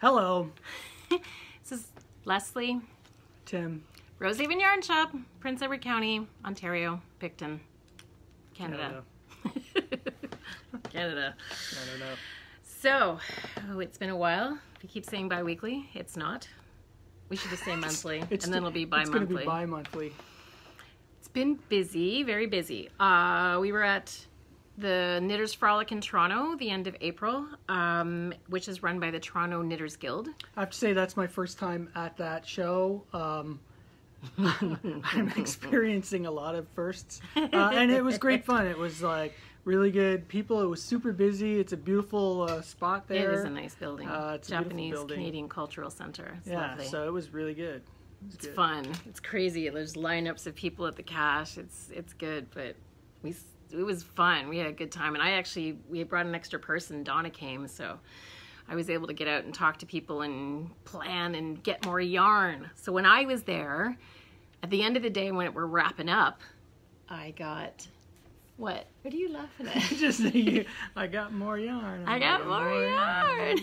Hello. This is Lesley. Tim. Rosehaven-yarn-shop, Prince Edward County, Ontario, Picton, Canada. Canada. I don't know. So, it's been a while. We keep saying bi-weekly. It's not. We should just say monthly, and then it'll be bi-monthly. It's going to be bi-monthly. It's been busy, very busy. We were at the Knitters Frolic in Toronto the end of April, which is run by the Toronto Knitters Guild. I have to say that's my first time at that show. I'm experiencing a lot of firsts, and it was great fun. It was like really good people. It was super busy. It's a beautiful spot there. It is a nice building. It's Japanese a building. Canadian Cultural Center. It's yeah, lovely. so it was really good. It's fun. It's crazy. There's lineups of people at the cache. It's good, but it was fun. We had a good time, and we brought an extra person. Donna came, so I was able to get out and talk to people and plan and get more yarn. So when I was there, at the end of the day when we're wrapping up, I got what? What are you laughing at? Just I got more yarn. I got more yarn.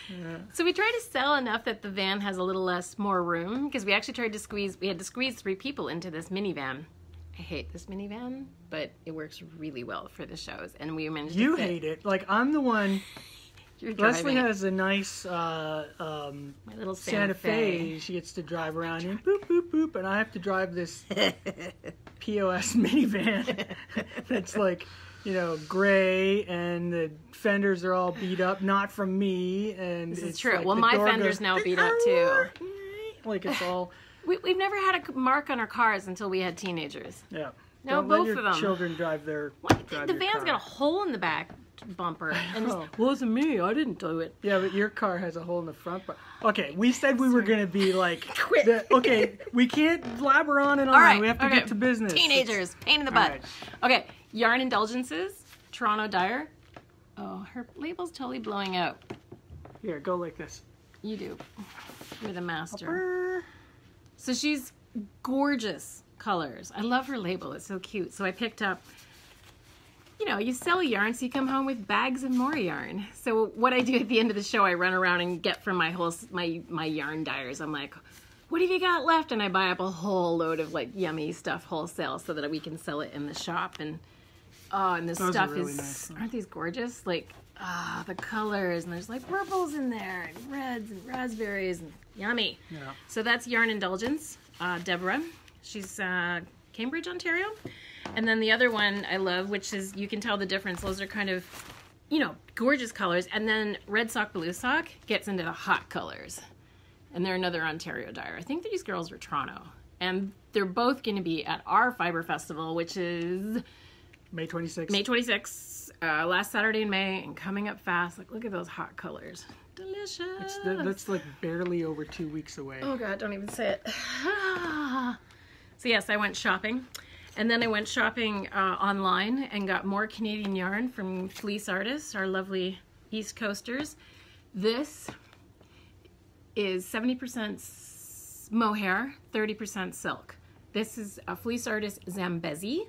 Yeah. So we tried to sell enough that the van has a little more room, because we actually tried to squeeze 3 people into this minivan. I hate this minivan, but it works really well for the shows, and we managed to fit. Hate it. Like, I'm the one. Lesley has a nice my little Santa Fe. She gets to drive around and boop, boop, boop, and I have to drive this POS minivan that's like, gray, and the fenders are all beat up, not from me. And this is it's true. like well, my fender's now beat up too. Like, it's all. We've never had a mark on our cars until we had teenagers. Yeah. No, Don't both let your of them. Children drive their. The van's got a hole in the back bumper, and well, it wasn't me. I didn't do it. Yeah, but your car has a hole in the front. Okay, we said we were going to be like. Quit. Okay, we can't blabber on and on. All right, we have to get to business. Teenagers, pain in the butt. Right. Okay, yarn indulgences. Toronto Dyer. Oh, her label's totally blowing out. Here, go like this. You do. You're the master. So she's gorgeous colors. I love her label. It's so cute. So I picked up, you sell yarn, so you come home with bags of more yarn. So what I do at the end of the show, I run around and get from my yarn dyers. I'm like, what have you got left? And I buy up a whole load of like yummy stuff wholesale so that we can sell it in the shop. And this stuff really nice. Aren't these gorgeous? Like, the colors, and there's like purples in there, and reds and raspberries, and yummy. Yeah. So that's Yarn Indulgence, Deborah. She's Cambridge, Ontario. And then the other one I love, which is, you can tell the difference. Those are kind of, gorgeous colors. And then Red Sock, Blue Sock gets into the hot colors. And they're another Ontario dyer. I think these girls are Toronto. And they're both going to be at our Fibre Festival, which is May 26th. May 26th, last Saturday in May, and coming up fast. Like, look at those hot colors. Delicious. That's like barely over 2 weeks away. Oh God, don't even say it. So yes, I went shopping. And then I went shopping online and got more Canadian yarn from Fleece Artists, our lovely East Coasters. This is 70% mohair, 30% silk. This is a Fleece Artist Zambezi.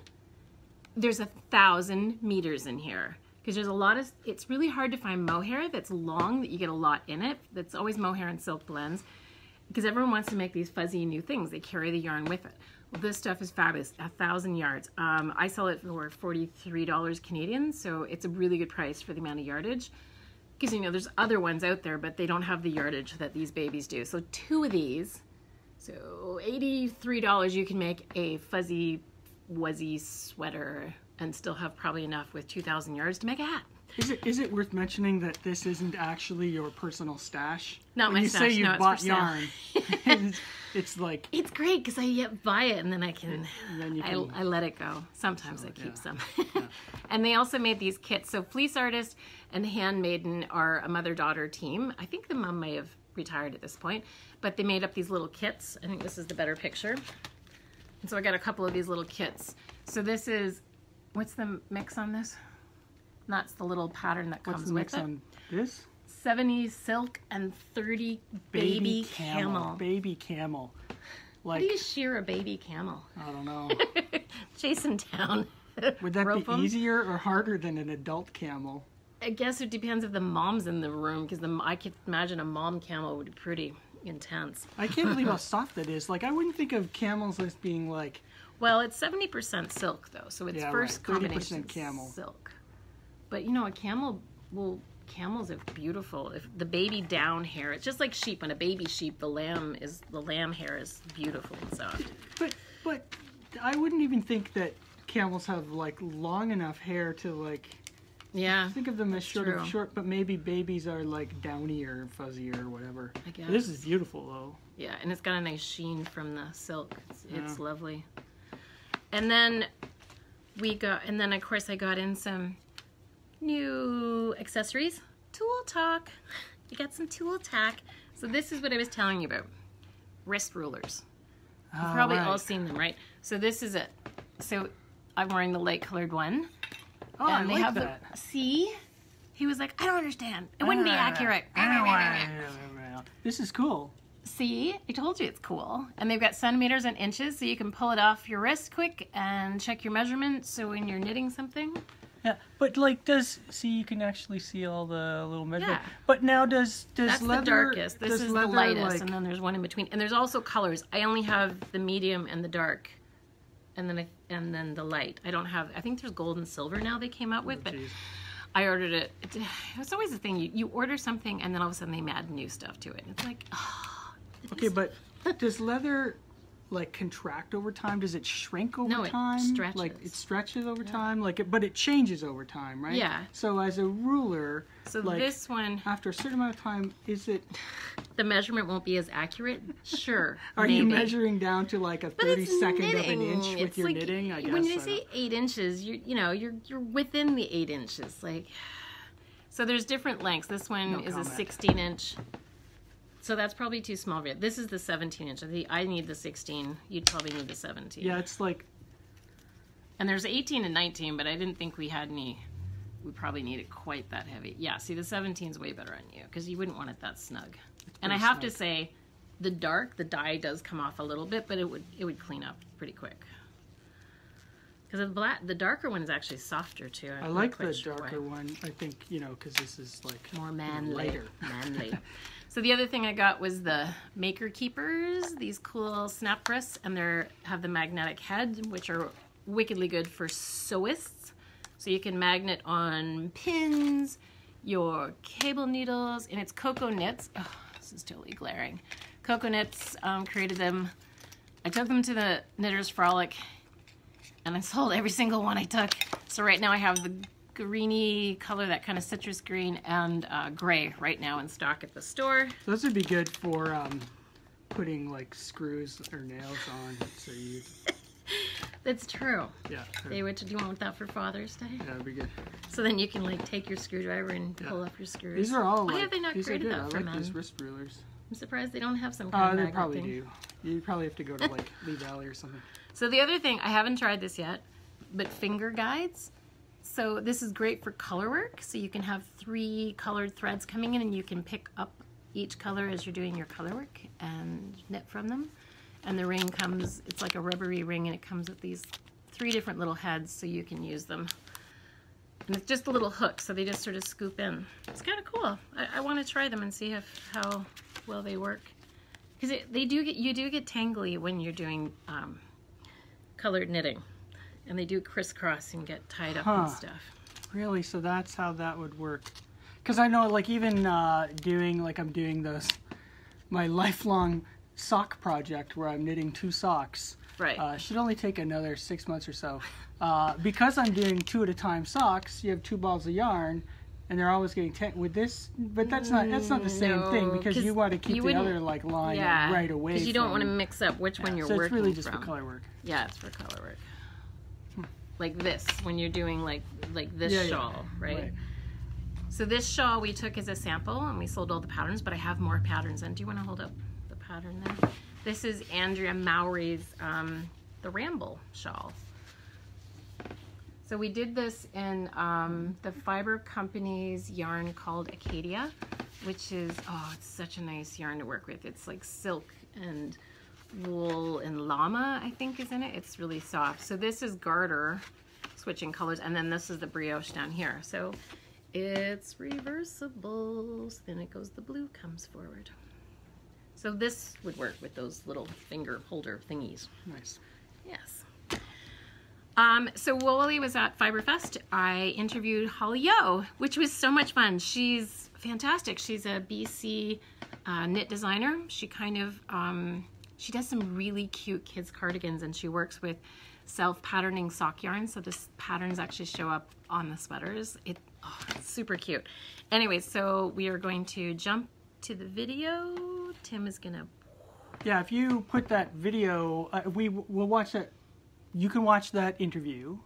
There's 1,000 meters in here, because there's a lot of, it's really hard to find mohair that's long, that you get a lot in it. That's always mohair and silk blends, because everyone wants to make these fuzzy new things. They carry the yarn with it. Well, this stuff is fabulous, 1,000 yards. I sell it for $43 Canadian, so it's a really good price for the amount of yardage. Because, there's other ones out there, but they don't have the yardage that these babies do. So 2 of these, so $83, you can make a fuzzy, wuzzy sweater and still have probably enough with 2,000 yards to make a hat. Is it worth mentioning that this isn't actually your personal stash? Not my stash. When you say you bought yarn, it's like... It's great, because I buy it and then I can... I let it go. Sometimes I keep some. Yeah. And they also made these kits. So Fleece Artist and Handmaiden are a mother-daughter team. I think the mom may have retired at this point, but they made up these little kits. I think this is the better picture. And so I got a couple of these little kits. So this is... What's the mix on this? That's the little pattern that comes with it. What's the mix on this? 70 silk and 30 baby camel. Baby camel. Like, how do you shear a baby camel? I don't know. Chase him down. Would that be easier or harder than an adult camel? I guess it depends if the mom's in the room, because I could imagine a mom camel would be pretty intense. I can't believe how soft that is. Like, I wouldn't think of camels as being like... Well, it's 70% silk, though, so it's first combination 30% camel. silk. But, you know, a camel will... Camels are beautiful. If the baby down hair, it's just like sheep. When a baby sheep, the lamb hair is beautiful and soft. But I wouldn't even think that camels have like long enough hair to like. Yeah. Think of them as short, but maybe babies are like downier, fuzzier, or whatever. I guess. This is beautiful though. Yeah, and it's got a nice sheen from the silk. It's lovely. And then of course I got in some new accessories. Tool talk. We got some tool tack. So this is what I was telling you about. Wrist rulers. You've probably all seen them, right? So this is it. So I'm wearing the light colored one. Oh, and I like that. See? He was like, I don't understand. It wouldn't be accurate. This is cool. See? I told you it's cool. And they've got centimeters and inches, so you can pull it off your wrist quick and check your measurements. So when you're knitting something. Yeah, but like, you can actually see all the little measurements. Yeah. But now that's leather, the darkest. This is the lightest, and then there's one in between. And there's also colors. I only have the medium and the dark, and then the light. I don't have. I think there's gold and silver now they came out with, but I ordered it. It's always the thing. You order something, and then all of a sudden they add new stuff to it. And it's like, okay, but does leather like contract over time? Does it shrink over time? No, it stretches. Like it stretches over time, but it changes over time, right? Yeah. So as a ruler, so like, this one, after a certain amount of time, is it? The measurement won't be as accurate. Sure. Are you measuring down to like a 32nd of an inch with your knitting? I guess. When you say 8 inches, you're within the 8 inches. Like, so there's different lengths. This one is a 16-inch. So that's probably too small for you. This is the 17-inch. I need the 16. You'd probably need the 17. Yeah, it's like... And there's 18 and 19, but I didn't think we had any... We probably need it quite that heavy. Yeah, see, the 17 is way better on you, because you wouldn't want it that snug. And I have to say, the dye does come off a little bit, but it would clean up pretty quick. Because the darker one is actually softer, too. I like the darker one, I think, because this is like... More manly. Lighter. Manly. So the other thing I got was the Maker Keepers, these cool snap wrists, and they have the magnetic head, which are wickedly good for sewists. So you can magnet on pins, your cable needles, and it's Coco Knits. Oh, this is totally glaring. Coco Knits created them. I took them to the Knitters Frolic, and I sold every single one I took. So right now I have the greeny color, that kind of citrus green, and gray right now in stock at the store. So this would be good for putting like screws or nails on. So you. That's true. Yeah. Do you want that for Father's Day? Yeah, that'd be good. So then you can like take your screwdriver and pull up your screws. These are all. Why have they not created that for men? I like these wrist rulers. I'm surprised they don't have some kind of magnet they probably thing. do. You probably have to go to like Lee Valley or something. So the other thing, I haven't tried this yet, but finger guides. So this is great for color work. So you can have 3 colored threads coming in, and you can pick up each color as you're doing your color work and knit from them. And the ring comes, it's like a rubbery ring, and it comes with these 3 different little heads, so you can use them. And it's just a little hook, so they just sort of scoop in. It's kind of cool. I want to try them and see how well they work. Because you do get tangly when you're doing colored knitting. And they do crisscross and get tied up and stuff. Really? So that's how that would work. Because I know, like, even I'm doing my lifelong sock project where I'm knitting 2 socks. Right. Should only take another 6 months or so. Because I'm doing 2 at a time socks, you have 2 balls of yarn, and they're always getting with this. But that's not the same thing, because you want to keep the other like line right away. Because you don't want to mix up which one you're working from. So it's really just for color work. Yeah, it's for color work. Like this, when you're doing like this shawl, right? So this shawl we took as a sample, and we sold all the patterns, but I have more patterns. And do you want to hold up the pattern there? This is Andrea Mowry's the Ramble shawl. So we did this in the Fibre Company's yarn called Acadia, which is, it's such a nice yarn to work with. It's like silk and wool and llama, I think, is in it. It's really soft. So this is garter, switching colors, and then this is the brioche down here. So It's reversible, so then it goes, the blue comes forward. So this would work with those little finger holder thingies. Nice. Yes. So while I was at Fiberfest, I interviewed Holli Yeoh, which was so much fun. She's fantastic. She's a BC knit designer. She kind of, she does some really cute kids cardigans, and she works with self-patterning sock yarn, so the patterns actually show up on the sweaters. It's super cute. Anyway, so we are going to jump to the video. Tim is gonna... Yeah, if you put that video, we'll watch that. You can watch that interview,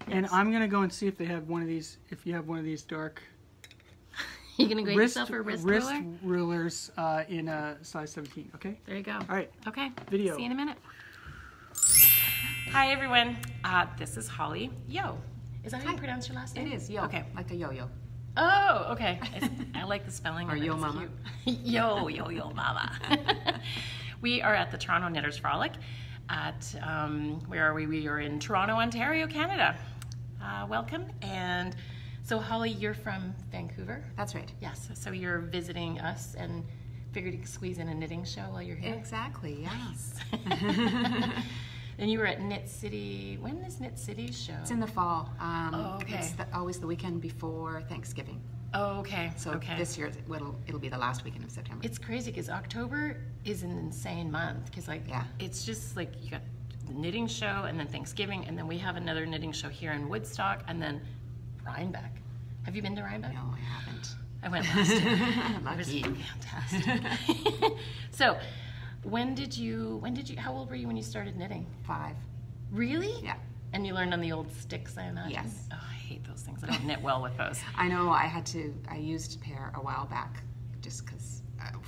and I'm gonna go and see if they have one of these. If you have one of these dark, you gonna grade yourself a wrist ruler? Rulers in a size 17. Okay. There you go. All right. Okay. Video. See you in a minute. Hi everyone. This is Holli Yeoh. Is that how you pronounce your last name? It is, yo. Okay. Like a yo-yo. Oh, okay. I like the spelling. Or yo mama. Yo mama. We are at the Toronto Knitters Frolic at, where are we? We are in Toronto, Ontario, Canada. Welcome. And so Holli, you're from Vancouver? That's right. Yes. So you're visiting us and figured you could squeeze in a knitting show while you're here? Exactly, yes. And you were at Knit City. When is Knit City's show? It's in the fall. Okay. It's always the weekend before Thanksgiving. Oh, okay. So this year it'll be the last weekend of September. It's crazy because October is an insane month because it's just like you got the knitting show and then Thanksgiving, and then we have another knitting show here in Woodstock, and then Rhinebeck. Have you been to Rhinebeck? No, I haven't. I went last year. It was fantastic. So, how old were you when you started knitting? 5. Really? Yeah. And you learned on the old sticks, I imagine? Yes. Oh, I hate those things. I don't knit well with those. I know. I used a pair a while back just because,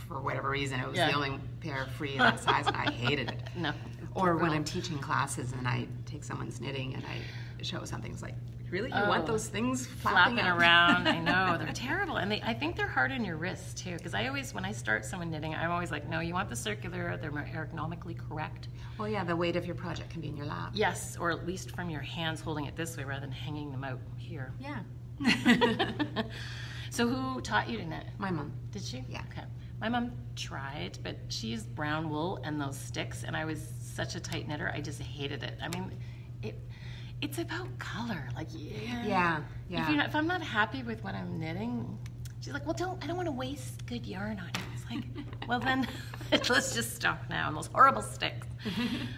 for whatever reason, it was the only pair free in that size, and I hated it. No. Or when I'm teaching classes and I take someone's knitting and I show something, it's like, really? You want those things flapping around? I know, they're terrible. And I think they're hard on your wrists too, because when I start someone knitting, I'm always like, no, you want the circular, they're more ergonomically correct. Well, yeah, the weight of your project can be in your lap. Yes, or at least from your hands holding it this way rather than hanging them out here. Yeah. So who taught you to knit? My mom. Did she? Yeah. Okay. My mom tried, but she used brown wool and those sticks, and I was such a tight knitter, I just hated it. I mean, it's about color. Like, yeah. If I'm not happy with what I'm knitting, she's like, well, I don't want to waste good yarn on it. It's like, well then, let's just stop now. And those horrible sticks.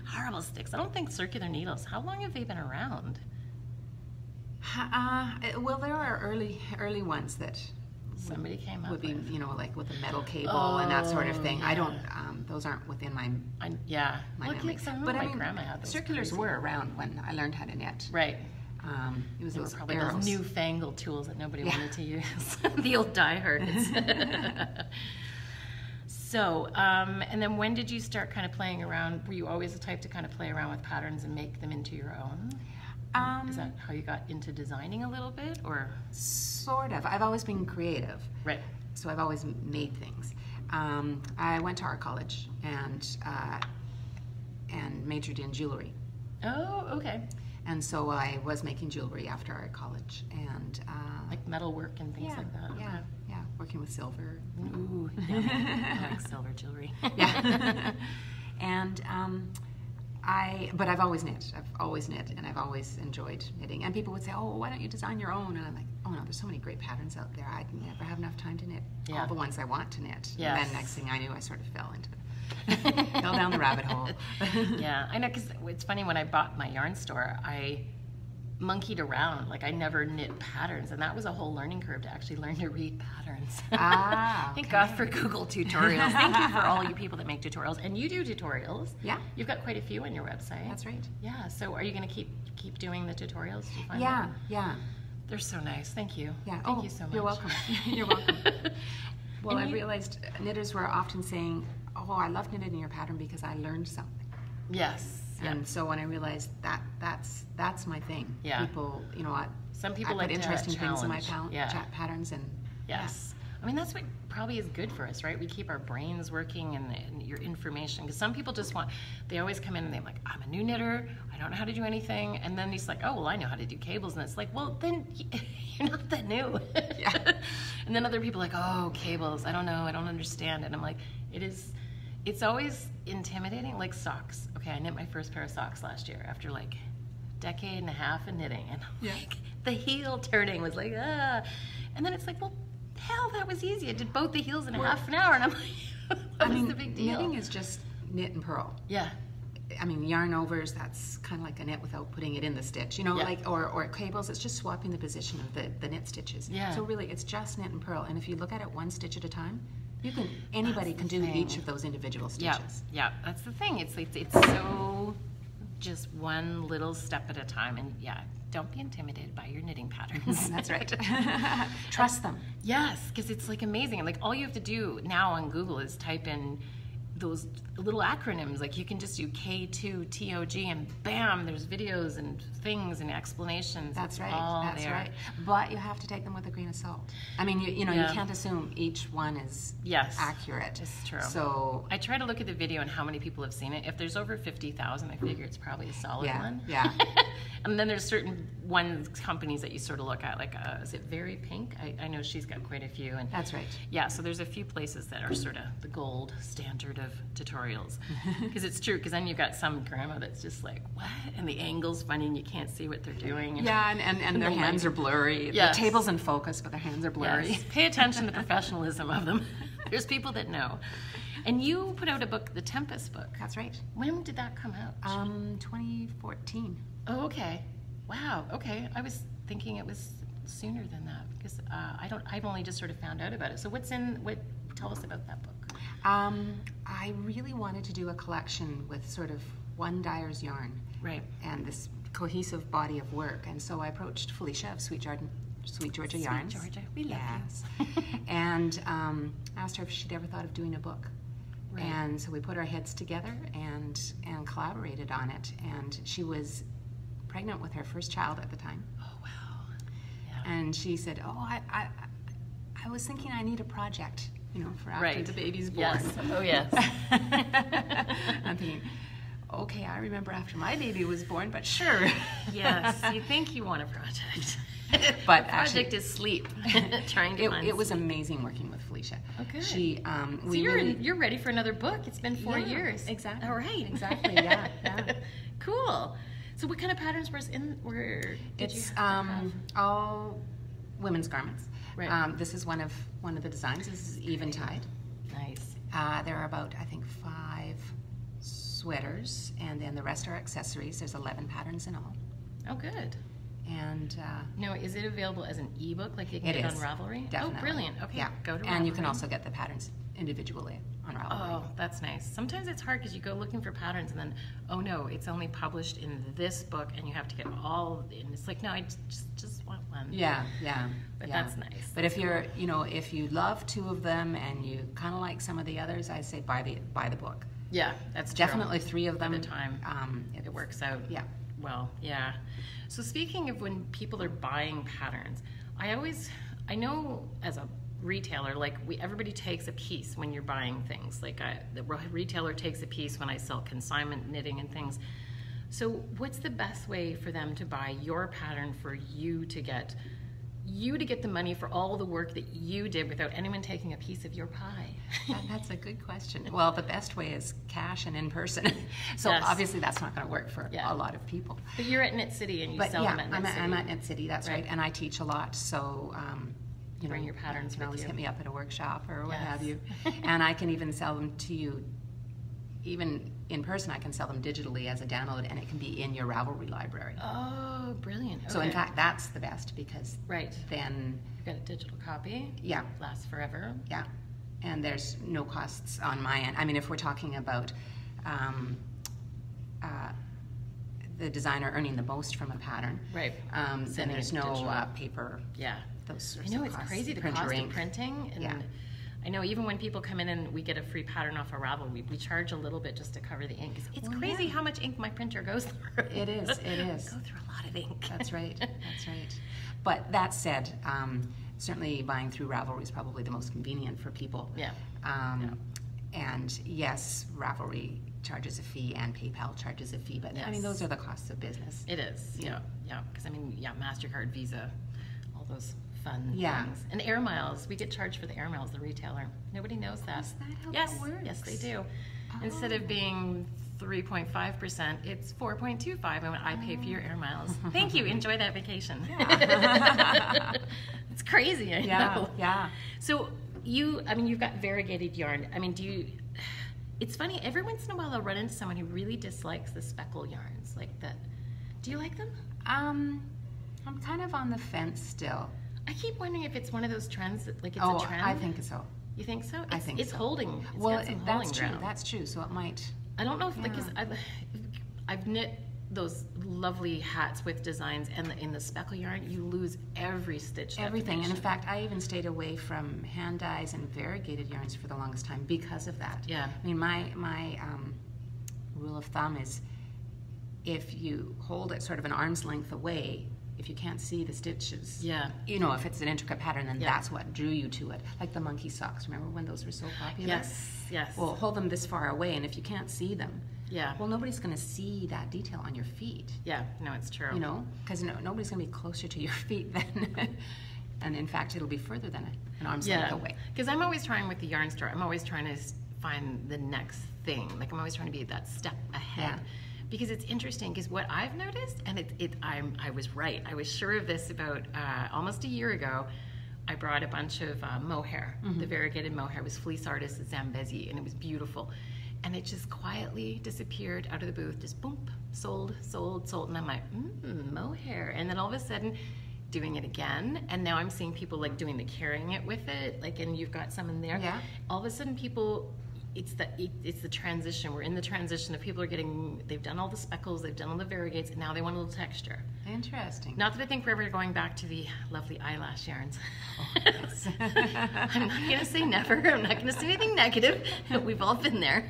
Horrible sticks. I don't think circular needles, how long have they been around? Well, there are early ones that somebody came up would be, with. Like with a metal cable and that sort of thing. Yeah. I don't, those aren't within my my memory. But my grandma had those. Circulars were around when I learned how to knit. Right. It was those probably arrows. those newfangled tools that nobody wanted to use. The old diehards. So, and then when did you start kind of playing around? Were you always the type to kind of play around with patterns and make them into your own? Is that how you got into designing a little bit, or? Sort of. I've always been creative. Right. So I've always made things. I went to art college and majored in jewelry. Oh, okay. And so I was making jewelry after art college, and like metalwork and things like that. Yeah, working with silver. Ooh, yeah. I like silver jewelry. Yeah. And but I've always knit. I've always knit, and I've always enjoyed knitting. And people would say, "Oh, why don't you design your own?" And I'm like, "Oh no, there's so many great patterns out there. I'd never have enough time to knit all the ones I want to knit." Yes. And then next thing I knew, I sort of fell down the rabbit hole. Yeah, I know, because it's funny, when I bought my yarn store, I monkeyed around. Like, I never knit patterns, and that was a whole learning curve to actually learn to read patterns. Thank God for Google tutorials. Thank you for all you people that make tutorials, and you do tutorials. Yeah, you've got quite a few on your website. That's right. Yeah. So, are you going to keep doing the tutorials? Do you find Yeah. They're so nice. Thank you. Yeah. Thank you so much. You're welcome. You're welcome. Well, I realized knitters were often saying, "Oh, I love knitting your pattern because I learned something." Yes. And so when I realized that's my thing. Yeah. People, some people I like put interesting to things in my challenge. patterns, and yes. I mean, that's what probably is good for us, right? We keep our brains working and your information. Because some people just they always come in and they're like, I'm a new knitter, I don't know how to do anything. And then he's like, oh, well, I know how to do cables. And it's like, well, then you're not that new. Yeah. And then other people are like, oh, cables, I don't know, I don't understand. And I'm like, it's always intimidating, like socks. Okay, I knit my first pair of socks last year after like decade and a half of knitting, and like the heel turning was like, ah. And then it's like, well, hell, that was easy. I did both the heels in half an hour, and I'm like, what's the big deal? Knitting is just knit and purl. Yeah. I mean, yarn overs, that's kind of like a knit without putting it in the stitch, you know, like, or cables, it's just swapping the position of the knit stitches. Yeah. So really, it's just knit and purl, and if you look at it one stitch at a time, anybody can do each of those individual stitches. Yeah, that's the thing. It's so just one little step at a time, and don't be intimidated by your knitting patterns. That's right. Trust them. Yes, because it's like amazing. Like all you have to do now on Google is type in those little acronyms. Like you can just do K2 TOG and bam, there's videos and things and explanations. That's right. That's there. right. But you have to take them with a grain of salt. I mean, you can't assume each one is accurate. It's true. So I try to look at the video and how many people have seen it. If there's over 50,000, I figure it's probably a solid one. Yeah. And then there's certain companies that you sort of look at, like is it Very Pink? I know she's got quite a few. And that's right. Yeah, so there's a few places that are sort of the gold standard of tutorials. Because it's true, because then you've got some grandma that's just like, what? And the angle's funny and you can't see what they're doing. And their hands are blurry. Yes. The table's in focus, but their hands are blurry. Yes. Pay attention to the professionalism of them. There's people that know. And you put out a book, the Tempest book. That's right. When did that come out? 2014. Oh, okay. Wow. Okay. I was thinking it was sooner than that because I've only just sort of found out about it. So tell us about that book. I really wanted to do a collection with sort of one dyer's yarn. Right. And this cohesive body of work. And so I approached Felicia of Sweet Georgia Yarns. Sweet Georgia. We love you. And asked her if she'd ever thought of doing a book. Right. And so we put our heads together and collaborated on it. And she was pregnant with her first child at the time. Oh, wow. Yeah. And she said, oh, I was thinking I need a project, for after the baby's born. Yes. Oh, yes. I'm thinking, okay, I remember after my baby was born, but sure. Yes, you think you want a project. But the project is sleep. Trying to find it was sleep. Amazing working with Felicia. Okay. She, so you're ready for another book. It's been 4 years. Exactly. All right. Exactly. Yeah. Cool. So what kind of patterns It's all women's garments. Right. This is one of the designs. This is Eventide. Nice. There are about, I think, 5 sweaters, and then the rest are accessories. There's 11 patterns in all. Oh, good. And now, is it available as an ebook, like you can get on Ravelry? Definitely. Oh, brilliant. Okay, yeah. Go to Ravelry. And you can also get the patterns individually on Ravelry. Oh, that's nice. Sometimes it's hard because you go looking for patterns and then, oh no, it's only published in this book and you have to get all, and it's like, no, I just want one. Yeah. But that's nice. But if if you love 2 of them and you kind of like some of the others, I say buy the book. Yeah, that's definitely true. 3 of them. At a time, it works out. Yeah. Well, yeah. So speaking of when people are buying patterns, I know as a retailer, like everybody takes a piece when you're buying things. Like the retailer takes a piece when I sell consignment knitting and things. So what's the best way for them to buy your pattern for you to get the money for all the work that you did without anyone taking a piece of your pie? That's a good question. Well, the best way is cash and in person. So yes. Obviously that's not going to work for a lot of people. But you're at Knit City and you sell them at Knit City. I'm at Knit City, that's right. And I teach a lot, so bring your patterns you can always with you. Hit me up at a workshop or what Yes. have you. And I can even sell them to you, even in person. I can sell them digitally as a download, and it can be in your Ravelry library. Oh, brilliant. Okay. So in fact, that's the best, because then you've got a digital copy. Yeah. Lasts forever. Yeah. And there's no costs on my end. I mean, if we're talking about the designer earning the most from a pattern, right? Then there's no paper. Yeah. Those sorts I know of it's costs. crazy the cost of printing. And I know even when people come in and we get a free pattern off of Ravelry, we charge a little bit just to cover the ink. It's crazy how much ink my printer goes through. It is. Go through a lot of ink. That's right. That's right. But that said, certainly buying through Ravelry is probably the most convenient for people. Yeah. And yes, Ravelry charges a fee and PayPal charges a fee, but I mean, those are the costs of business. It is, yeah. Because I mean, MasterCard, Visa, all those fun things. And air miles, we get charged for the air miles, the retailer. Nobody knows that. Is that how yes, that works? Yes, they do. Instead of being 3.5%, it's 4.25, and I pay for your air miles. Thank you. Enjoy that vacation. Yeah. It's crazy, I know. Yeah. So you've got variegated yarn. I mean, it's funny, every once in a while I'll run into someone who really dislikes the speckle yarns like that. Do you like them? I'm kind of on the fence still. I keep wondering if it's one of those trends that, like, it's a trend. I think so. You think so? I think it's so. holding. It's Well, got some that's holding true. ground. That's true. So it might. I don't know if because I've knit those lovely hats with designs, and in the speckle yarn, you lose every stitch. Everything. And in fact, I even stayed away from hand dyes and variegated yarns for the longest time because of that. Yeah. I mean, my rule of thumb is if you hold it sort of an arm's length away, if you can't see the stitches, you know, if it's an intricate pattern, then that's what drew you to it. Like the monkey socks, remember when those were so popular? Yes. Well, hold them this far away, and if you can't see them, well, nobody's going to see that detail on your feet. Yeah, no, it's true. You know, because nobody's going to be closer to your feet than, and in fact, it'll be further than an arm's length away. Because I'm always trying with the yarn store, I'm always trying to find the next thing. Like, I'm always trying to be that step ahead. Yeah. Because it's interesting, because what I've noticed, and I was right, I was sure of this about almost a year ago. I brought a bunch of mohair. The variegated mohair was Fleece Artist Zambezi, and it was beautiful. And it just quietly disappeared out of the booth, just boom, sold. And I'm like, mohair. And then all of a sudden, doing it again, and now I'm seeing people like doing the carrying it with it, like, and you've got some in there. Yeah. All of a sudden, people. It's the transition. We're in the transition of people they've done all the speckles, they've done all the variegates, and now they want a little texture. Interesting. Not that I think we're ever going back to the lovely eyelash yarns. Oh, yes. I'm not going to say never. I'm not going to say anything negative. We've all been there.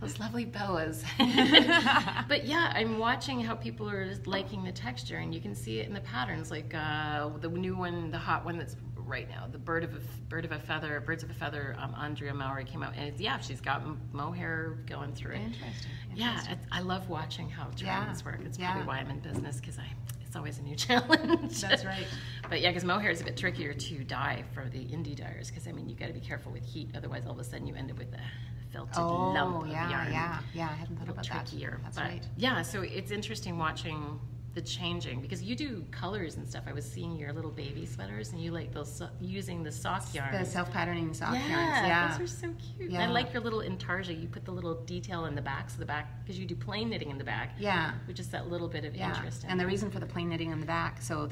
Those lovely boas. But yeah, I'm watching how people are liking the texture, and you can see it in the patterns, like the new one, the hot one that's right now, the birds of a feather. Andrea Mowry came out, and she's got mohair going through it. Interesting. Yeah, I love watching how trends work. It's probably why I'm in business, because it's always a new challenge. That's right. But yeah, because mohair is a bit trickier to dye for the indie dyers, because I mean, you got to be careful with heat, otherwise all of a sudden you end up with a felted lump of yarn. Yeah, I hadn't thought about that. Trickier. That's right. Yeah, so it's interesting watching the changing, because you do colors and stuff. I was seeing your little baby sweaters, and you like those using the sock yarn. The self-patterning sock yarns. Yeah, those are so cute. Yeah. I like your little intarsia. You put the little detail in the back, because you do plain knitting in the back. Yeah. Which is that little bit of interest in and the reason for the plain knitting in the back, so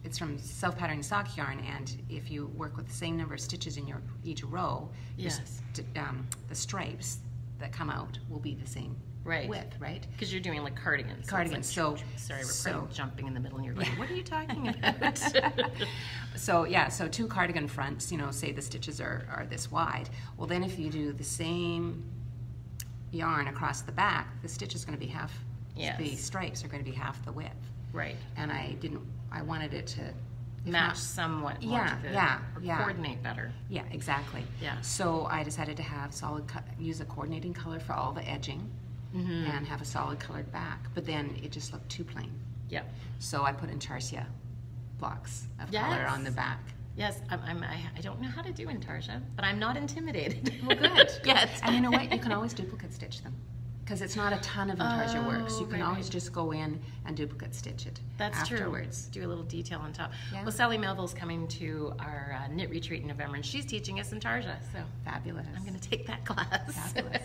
it's from self-patterning sock yarn, and if you work with the same number of stitches in each row, the stripes that come out will be the same width, right? Because you're doing like cardigans. Cardigans. So we're jumping in the middle, and you're going, what are you talking about? So two cardigan fronts, say the stitches are this wide. Well, then if you do the same yarn across the back, the stitch is going to be half. Yes. The stripes are going to be half the width. Right. And I wanted it to match somewhat more coordinate better. Yeah, exactly. Yeah. So I decided to have use a coordinating color for all the edging, and have a solid colored back. But then it just looked too plain. Yep. So I put intarsia blocks of color on the back. Yes, I don't know how to do intarsia, but I'm not intimidated. Well, good. Yes. And you know what? You can always duplicate stitch them, because it's not a ton of intarsia work. So you can always just go in and duplicate stitch it. That's afterwards. True. Do a little detail on top. Yeah. Well, Sally Melville's coming to our knit retreat in November, and she's teaching us intarsia. So fabulous. I'm going to take that class. Fabulous.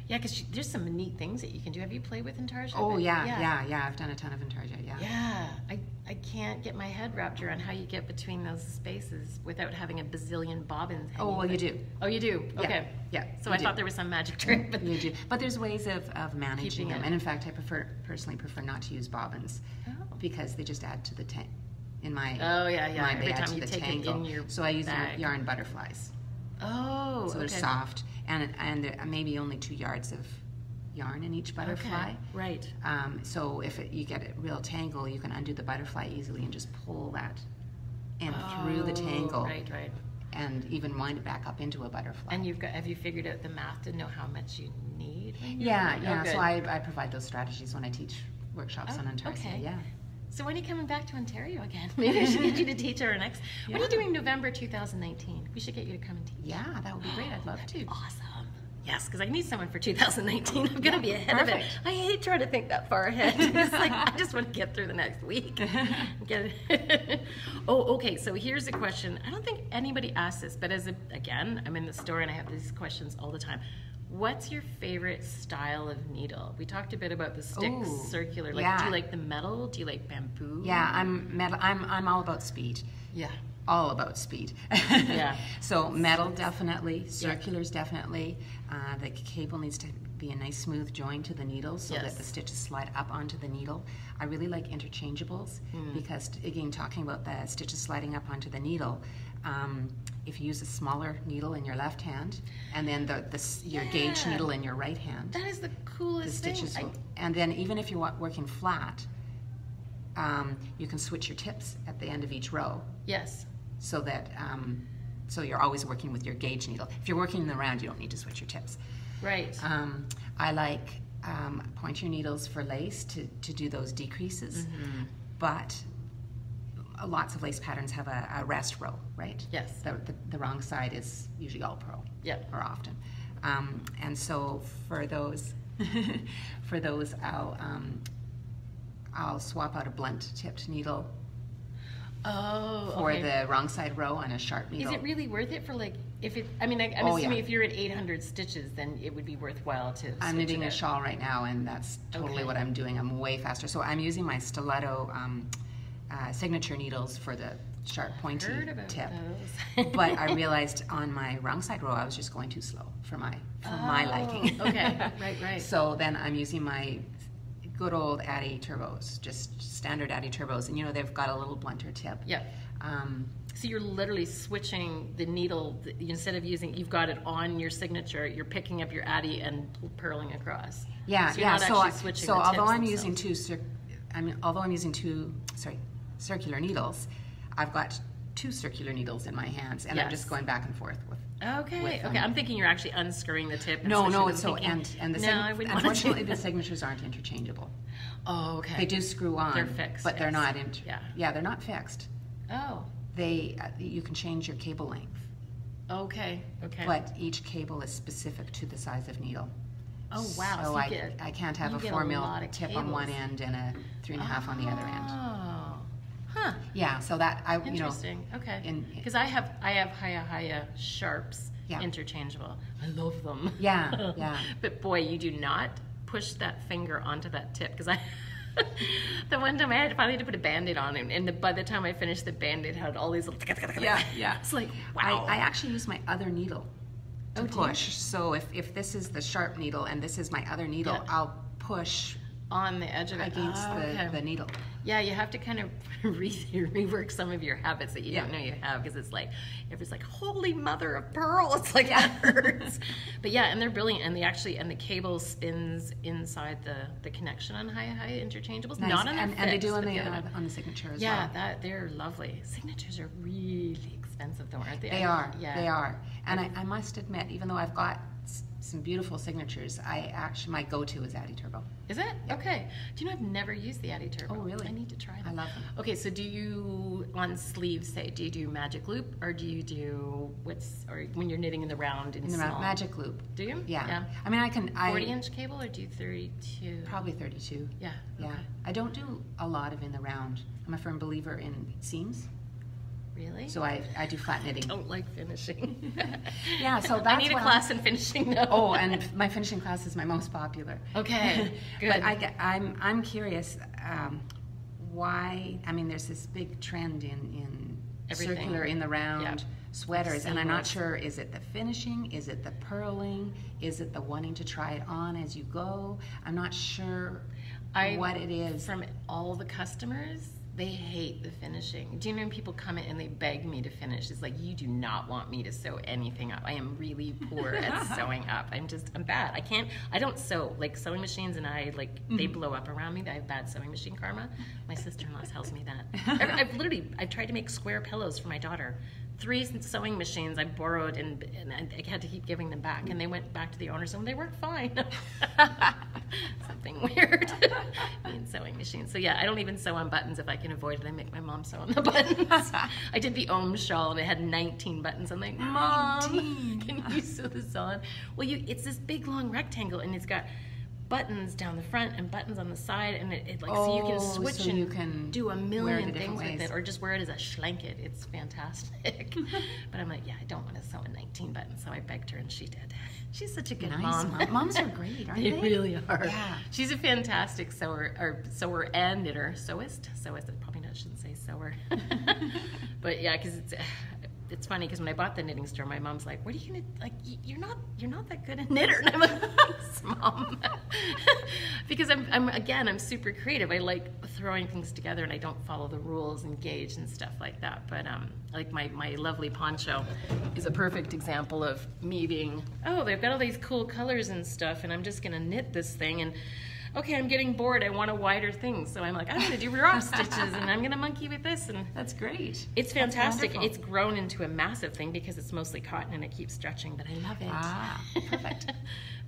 Yeah, because there's some neat things that you can do. Have you played with intarsia? Oh yeah. I've done a ton of intarsia. Yeah. Yeah. I can't get my head wrapped around how you get between those spaces without having a bazillion bobbins. Oh well, you do. Oh, you do. Okay. Yeah. So I thought there was some magic trick, but you do. But there's ways of managing them, it. and in fact, I personally prefer not to use bobbins because they just add to the tangle. In my Every time you take it in your so I use bag. yarn butterflies. Oh, so they're soft, and maybe only 2 yards of yarn in each butterfly. Okay. Right. So if you get a real tangle, you can undo the butterfly easily and just pull that and through the tangle. Right. And even wind it back up into a butterfly. And have you figured out the math to know how much you need? Yeah. So I provide those strategies when I teach workshops on Ontario. Okay. Yeah. So when are you coming back to Ontario again? Maybe I should get you to teach our next. Yeah. What are you doing November 2019? We should get you to come and teach. Yeah, that would be great. I'd love to. Awesome. Yes, because I need someone for 2019. I'm going to be ahead of it. Perfect. I hate trying to think that far ahead. It's like, I just want to get through the next week. Get it. Oh, okay. So here's a question. I don't think anybody asked this, but again, I'm in the store and I have these questions all the time. What's your favorite style of needle? We talked a bit about the stick circular. Like, do you like the metal? Do you like bamboo? Yeah, I'm all about speed. Yeah. All about speed. Yeah. So metal definitely, circulars definitely. The cable needs to be a nice smooth join to the needle so that the stitches slide up onto the needle. I really like interchangeables because, again, talking about the stitches sliding up onto the needle, if you use a smaller needle in your left hand and then your gauge needle in your right hand, that is the coolest the stitches thing. and then even if you're working flat, you can switch your tips at the end of each row. Yes. So that so you're always working with your gauge needle. If you're working in the round, you don't need to switch your tips. Right. I like pointer needles for lace to do those decreases, but lots of lace patterns have a rest row, right? Yes. The wrong side is usually all pro. Yep. Or often, and so for those, I'll swap out a blunt tipped needle. Oh, for the wrong side row on a sharp needle. Is it really worth it for like, if it, I mean, I'm assuming if you're at 800 stitches, then it would be worthwhile to I'm knitting a shawl right now, and that's totally what I'm doing. I'm way faster. So I'm using my stiletto signature needles for the sharp pointy tip. But I realized on my wrong side row, I was just going too slow for my liking. Okay, right. So then I'm using my good old Addy turbos, just standard Addy turbos, and they've got a little blunter tip. Yep. So you're literally switching the needle. Instead of you've got it on your signature, you're picking up your Addy and purling across. Yeah, so you're not actually switching the although tips I'm using two circular needles, I've got two circular needles in my hands, and I'm just going back and forth with. Okay. I'm thinking you're actually unscrewing the tip. No, it's unfortunately the signatures aren't interchangeable. Oh, okay. They do screw on. They're fixed, but they're not. Yeah, they're not fixed. Oh. You can change your cable length. Okay. But each cable is specific to the size of needle. Oh wow! So I can't have a 4 mil tip on one end and a 3.5 on the other end. Oh. Huh. Yeah, so that interesting. Okay. Because I have Haya sharps interchangeable. I love them. Yeah. But boy, you do not push that finger onto that tip because the one time I finally had to put a Band-Aid on it, and by the time I finished, the Band-Aid had all these little. Yeah. It's like wow. I actually use my other needle to push. So if this is the sharp needle and this is my other needle, I'll push on the edge of it against the needle. Yeah, you have to kind of rework some of your habits that you don't know you have, because it's like, everybody's like, holy mother of pearl, it's like, that hurts. But yeah, and they're brilliant, and the cable spins inside the connection on Haya interchangeables, nice. Not on the and they do on the signature as well. Yeah, they're lovely. Signatures are really expensive though, aren't they? They are. And I must admit, even though I've got some beautiful signatures, my go-to is Addy Turbo. Is it? Yep. Okay. Do you know I've never used the Addy Turbo? Oh, really? I need to try them. I love them. Okay, so do you, on sleeves, do you do magic loop, or do you do, or when you're knitting in the round in small? Magic loop. Do you? Yeah. I mean, 40-inch cable, or do you 32? Probably 32. Yeah. Yeah. Okay. I don't do a lot of in the round. I'm a firm believer in seams. Really? So I do flat knitting. I don't like finishing. Yeah, so that's I need a class in finishing though. Oh, and my finishing class is my most popular. Okay, good. But I'm curious why. I mean, there's this big trend in circular in the round sweaters, and I'm not sure. Is it the finishing? Is it the purling? Is it the wanting to try it on as you go? I'm not sure what it is. From all the customers, they hate the finishing. Do you know when people come in and they beg me to finish? It's like, you do not want me to sew anything up. I am really poor at sewing up. I'm bad. I don't sew. Like, sewing machines and I, like, they blow up around me. I have bad sewing machine karma. My sister-in-law tells me that. I've tried to make square pillows for my daughter. 3 sewing machines I borrowed, and I had to keep giving them back, and they went back to the owners and they worked fine. Something weird in sewing machines. So yeah, I don't even sew on buttons if I can avoid it. I make my mom sew on the buttons. I did the Om shawl and it had 19 buttons. I'm like, Mom, can you sew this on? Well, it's this big long rectangle, and it's got buttons down the front and buttons on the side, and it like, so you can switch so and you can do a million things ways. with it, or just wear it as a schlanket. It's fantastic. But I'm like, yeah, I don't want to sew in 19 buttons, so I begged her, and she did. She's such a good mom. Moms are great, aren't they? They really are. Yeah. She's a fantastic sewer and knitter. Sewist. I probably shouldn't say sewer. But yeah, because it's funny, because when I bought the knitting store, my mom's like, "What are you gonna like? You're not that good a knitter." And I'm like, "Thanks, Mom," because I'm super creative. I like throwing things together, and I don't follow the rules and gauge and stuff like that. But like my lovely poncho is a perfect example of me being, they've got all these cool colors and stuff, and I'm just gonna knit this thing, and okay, I'm getting bored, I want a wider thing, so I'm like, I'm gonna do drop stitches, and I'm gonna monkey with this, and that's great. It's fantastic. It's grown into a massive thing because it's mostly cotton and it keeps stretching, but I love it. Ah, perfect.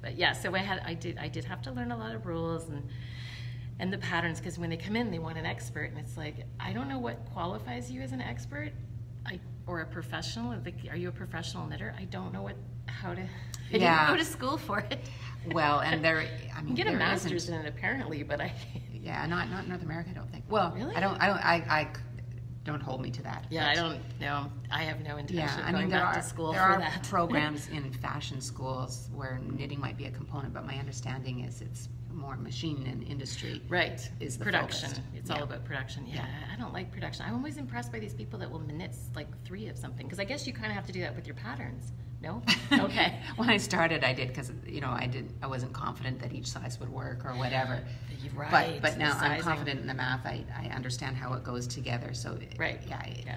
But yeah, so I did have to learn a lot of rules and the patterns, because when they come in, they want an expert, and it's like, I don't know what qualifies you as an expert, or a professional. Like, are you a professional knitter? I don't know I didn't go to school for it. Well, and you can get a master's in it apparently, but not in North America, I don't think. Well, really? I don't hold me to that. Yeah, I don't know. I have no intention of going there back are, to school there for are that. programs in fashion schools where knitting might be a component, but my understanding is it's more machine and industry. Right. Is the production. focus. It's all about production. Yeah, I don't like production. I'm always impressed by these people that will knit like 3 of something, because I guess you kind of have to do that with your patterns. No? Okay. When I started, I did, because I wasn't confident that each size would work or whatever. Right. But now I'm confident in the math. I understand how it goes together. So right.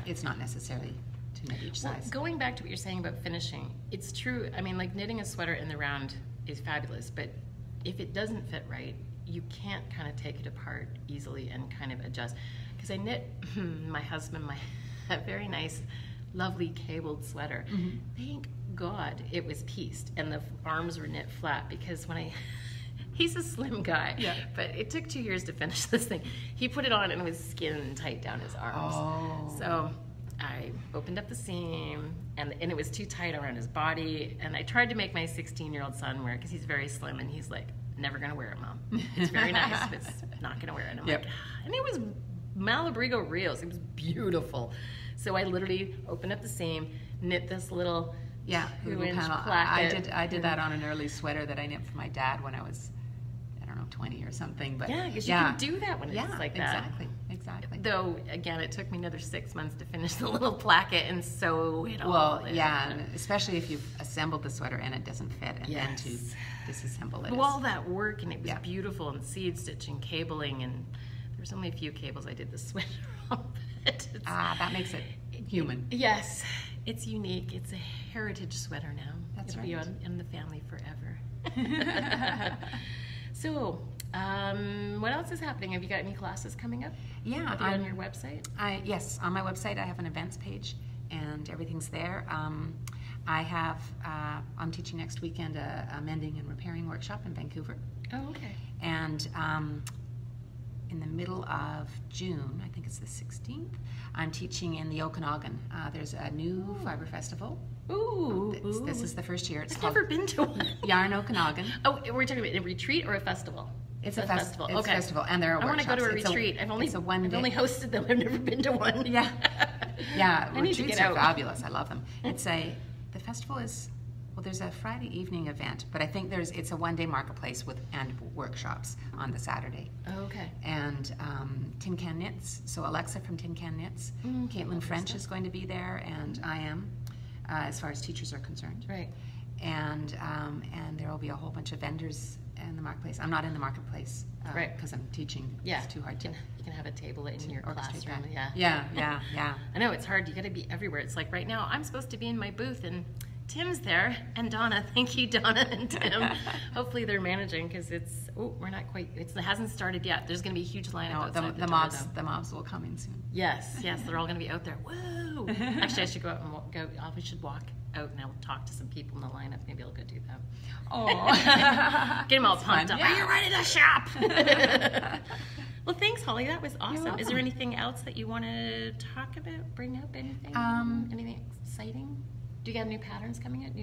It's not necessarily to knit each size. Going back to what you're saying about finishing, it's true. I mean, like, knitting a sweater in the round is fabulous, but if it doesn't fit right, you can't kind of take it apart easily and kind of adjust. Because I knit my husband a very nice, lovely cabled sweater. Mm-hmm. Thank God it was pieced and the arms were knit flat, because he's a slim guy, but it took 2 years to finish this thing. He put it on and it was skin tight down his arms. So I opened up the seam, and it was too tight around his body, and I tried to make my 16-year-old son wear it, because he's very slim, and he's like, never gonna wear it, Mom. It's very nice, but it's not gonna wear it. And I'm like, and it was Malabrigo reels. It was beautiful. So I literally opened up the seam, knit this little 2-inch placket. I did that on an early sweater that I knit for my dad when I was, 20 or something. But because you can do that when it's like that. Exactly. Though, again, it took me another 6 months to finish the little placket and sew it all. Well, and especially if you've assembled the sweater and it doesn't fit, and then to disassemble it. Well, all that work, and it was beautiful, and seed stitching, cabling, and there's only a few cables I did the sweater on. That makes it human. Yes, it's unique. It's a heritage sweater now. It'll be in the family forever. So, what else is happening? Have you got any classes coming up? Yeah. On your website? Yes, on my website I have an events page, and everything's there. I'm teaching next weekend a mending and repairing workshop in Vancouver. Oh, okay. And in the middle of June, I think it's the 16th, I'm teaching in the Okanagan. There's a new fiber festival. Ooh. This is the first year. I've never been to one. Yarn Okanagan. Oh, we're talking about a retreat or a festival? It's a festival. It's okay. a festival, and there are workshops. I want to go to a retreat. I've only hosted them. I've never been to one. Yeah. I need to get out. Retreats are fabulous. I love them. The festival is, there's a Friday evening event, but I think it's a one-day marketplace and workshops on the Saturday. Oh, okay. And Tin Can Knits. So Alexa from Tin Can Knits, Caitlin French is going to be there, and I am, as far as teachers are concerned. Right. and there will be a whole bunch of vendors in the marketplace. I'm not in the marketplace because I'm teaching. Yeah, it's too hard to. You can have a table in your classroom. That. Yeah. I know it's hard. You got to be everywhere. It's like right now I'm supposed to be in my booth and Tim's there and Donna. Thank you, Donna and Tim. Hopefully they're managing because we're not quite. It hasn't started yet. There's going to be a huge lineup outside the mobs will come in soon. Yes, they're all going to be out there. Woo! Actually, I should go out and go. We should walk out and I'll talk to some people in the lineup. Maybe I'll go do that. Oh, get them all pumped up. Yeah. Are you ready to shop? Well, thanks, Holly. That was awesome. Is there anything else that you want to talk about? Bring up anything? Anything exciting? Do you got new patterns coming out?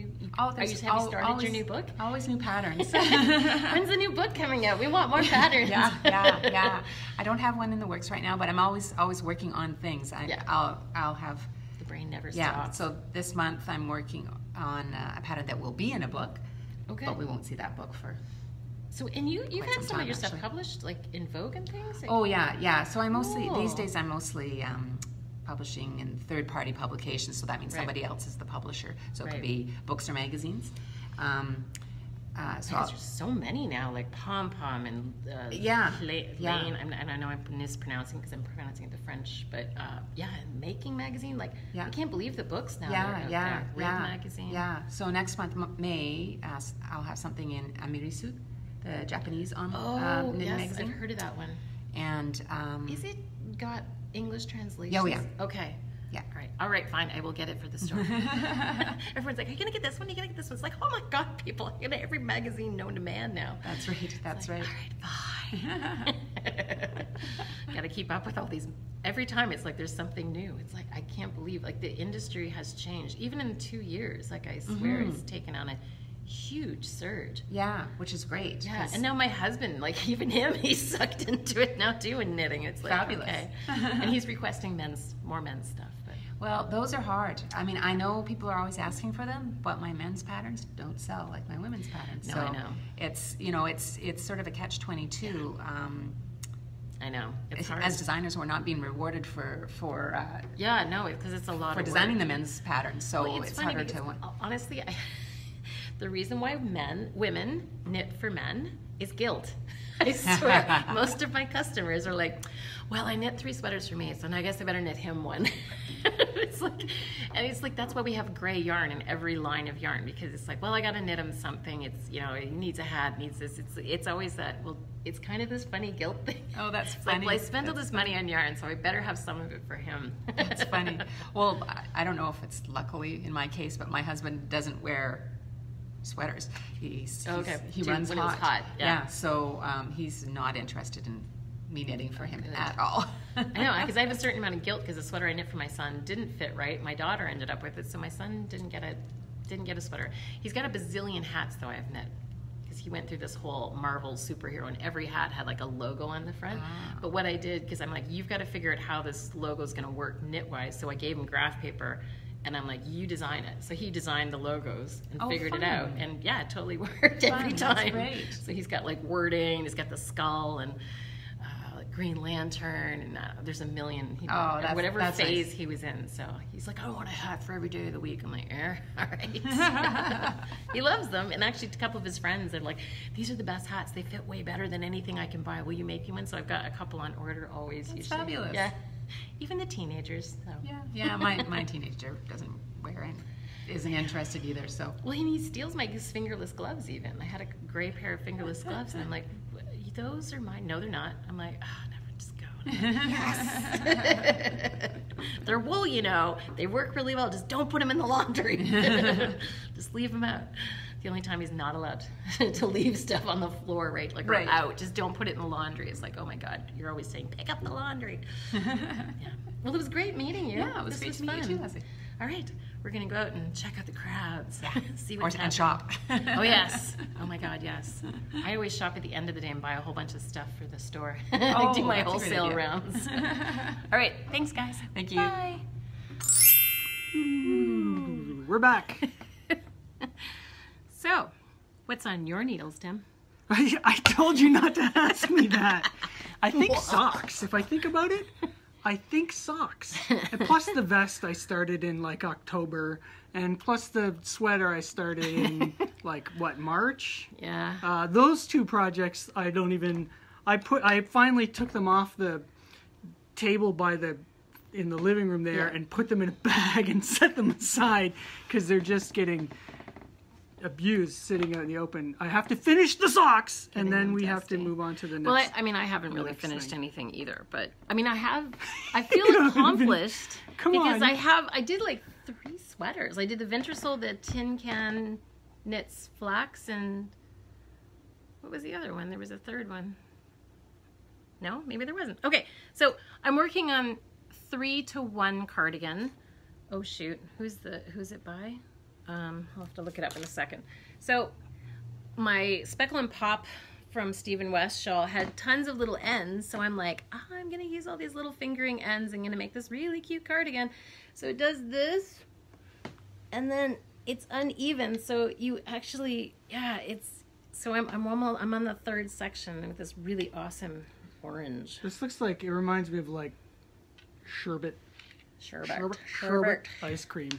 Have you started your new book? Always new patterns. When's the new book coming out? We want more patterns. Yeah. I don't have one in the works right now, but I'm always working on things. I'll have. The brain never stops. Yeah. So this month I'm working on a pattern that will be in a book. Okay. But we won't see that book for. So you've had some of your stuff published, like in Vogue and things. Oh yeah. So these days I'm mostly. Publishing in third-party publications, so that means somebody else is the publisher. So it could be books or magazines. There's so many now, like Pom Pom and Lane. I know I'm mispronouncing because I'm pronouncing it the French, but Making magazine. I can't believe the books now. Real magazine. Yeah. So next month, May, I'll have something in Amirisu, the Japanese knitting magazine. I've heard of that one. And is it got English translations? Oh, yeah. Okay. Yeah. All right, fine. I will get it for the store. Everyone's like, are you going to get this one? Are you going to get this one? It's like, oh my God, people. I'm going to every magazine known to man now. That's right. All right, fine. Got to keep up with all these. Every time it's like there's something new. It's like, I can't believe, the industry has changed. Even in 2 years, I swear it's taken on a huge surge. Yeah, which is great. Yeah, and now my husband, even him, he's sucked into it now too in knitting. It's fabulous. Okay. And he's requesting more men's stuff. But. Well, those are hard. I mean, I know people are always asking for them, but my men's patterns don't sell like my women's patterns. No, so I know. It's sort of a catch-22. I know. It's hard. As designers, we're not being rewarded for because it's a lot for of designing work. the men's patterns. So it's harder to. Honestly, the reason why women knit for men is guilt. I swear. Most of my customers are like, well, I knit 3 sweaters for me, so I guess I better knit him one. It's like that's why we have gray yarn in every line of yarn, because it's like, well, I got to knit him something. It's, he needs a hat, needs this. It's always that, well, it's kind of this funny guilt thing. Oh, that's it's funny. Well, I spent all this money on yarn, so I better have some of it for him. That's funny. Well, I don't know if it's luckily in my case, but my husband doesn't wear sweaters. He runs when hot. It was hot. Yeah. So he's not interested in me knitting for him at all. I know, because I have a certain amount of guilt because the sweater I knit for my son didn't fit right. My daughter ended up with it, so my son didn't get a sweater. He's got a bazillion hats though I've knit, because he went through this whole Marvel superhero, and every hat had a logo on the front. But what I did, because I'm like, you've got to figure out how this logo is going to work knit-wise, so I gave him graph paper. And I'm like, you design it. So he designed the logos and figured it out. And yeah, it totally worked every time. That's great. So he's got wording, he's got the skull and Green Lantern, and there's a million. Whatever phase nice. He was in. So he's like, I want a hat for every day of the week. I'm like, all right. He loves them. And actually, a couple of his friends are like, these are the best hats. They fit way better than anything I can buy. Will you make me one? So I've got a couple on order always. That's fabulous. Yeah. Even the teenagers. So. Yeah. My teenager doesn't wear it. Isn't interested either. So. Well, he steals my fingerless gloves. Even I had a gray pair of fingerless gloves, and I'm like, those are mine. No, they're not. I'm like, never. Just go. Yes. They're wool, They work really well. Just don't put them in the laundry. Just leave them out. The only time he's not allowed to leave stuff on the floor, right? Or out. Just don't put it in the laundry. It's like, oh my God, you're always saying, pick up the laundry. Yeah. Well, it was great meeting you. Yeah, it was great to meet you too, Lesley. All right, we're gonna go out and check out the crowds. Yeah. See what and shop. Oh yes. Oh my God, yes. I always shop at the end of the day and buy a whole bunch of stuff for the store. I do my wholesale rounds. All right, thanks guys. Thank you. Bye. We're back. So, what's on your needles, Tim? I told you not to ask me that. I think socks, if I think about it. I think socks. And plus the vest I started in like October, and plus the sweater I started in like what, March? Yeah. Those two projects I finally took them off the table in the living room there and put them in a bag and set them aside because they're just getting abused sitting out in the open. I have to finish the socks and then we have to move on to the next. Well, I haven't really finished anything either, but I feel accomplished because I did like 3 sweaters. I did the Venturesol, the Tin Can Knits Flax, and what was the other one? There was a third one. No, maybe there wasn't. Okay, so I'm working on 3-to-1 cardigan. Oh shoot, who's it by? I'll have to look it up in a second. So my Speckle and Pop from Stephen West shawl had tons of little ends, so I'm like, I'm gonna use all these little fingering ends. I'm gonna make this really cute cardigan. So it does this, and then it's uneven. So you actually, So I'm on the 3rd section with this really awesome orange. This looks like, it reminds me of like sherbet ice cream.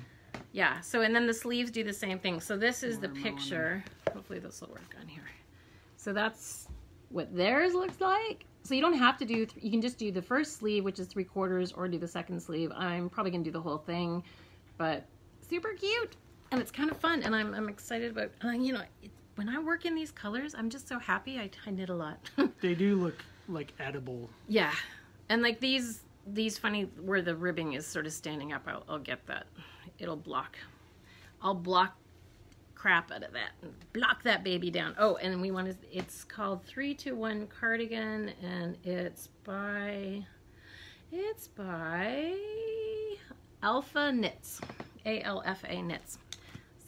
Yeah, so and then the sleeves do the same thing. So this is the picture. Hopefully this will work on here. So that's what theirs looks like. So you don't have to do, you can just do the first sleeve, which is 3/4, or do the second sleeve. I'm probably gonna do the whole thing, but super cute. And it's kind of fun, and I'm excited about, when I work in these colors, I'm just so happy. I knit a lot. They do look like edible. Yeah, and like these funny, where the ribbing is sort of standing up, I'll get that. I'll block crap out of that and block that baby down. Oh, and it's called 3-to-1 cardigan, and it's by Alfa Knits, ALFA Knits.